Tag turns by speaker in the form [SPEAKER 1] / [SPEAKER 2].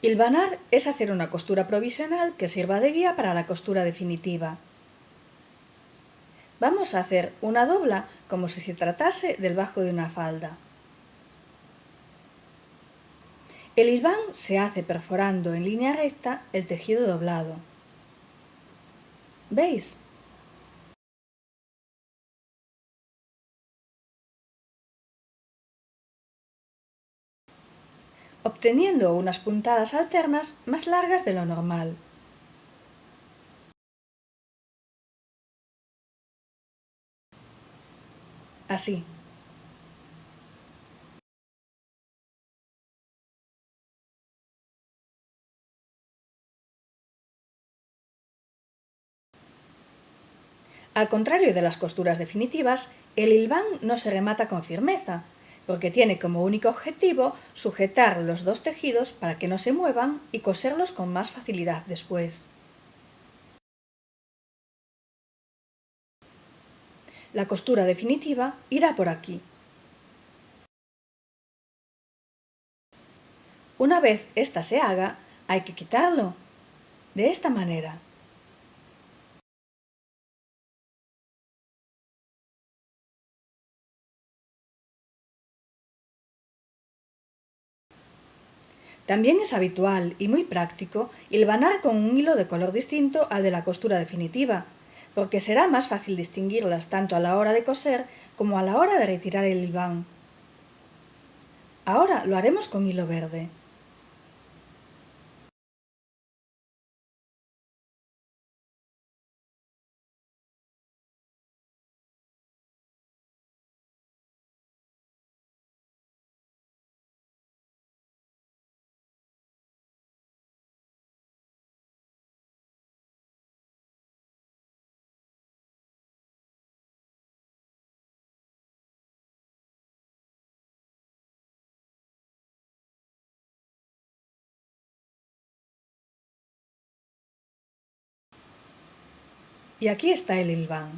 [SPEAKER 1] Hilvanar es hacer una costura provisional que sirva de guía para la costura definitiva. Vamos a hacer una dobla como si se tratase del bajo de una falda. El hilván se hace perforando en línea recta el tejido doblado. ¿Veis? Obteniendo unas puntadas alternas más largas de lo normal. Así. Al contrario de las costuras definitivas, el hilván no se remata con firmeza, porque tiene como único objetivo sujetar los dos tejidos para que no se muevan y coserlos con más facilidad después. La costura definitiva irá por aquí. Una vez ésta se haga, hay que quitarlo, de esta manera. También es habitual y muy práctico hilvanar con un hilo de color distinto al de la costura definitiva, porque será más fácil distinguirlas tanto a la hora de coser como a la hora de retirar el hilván. Ahora lo haremos con hilo verde. Y aquí está el hilván.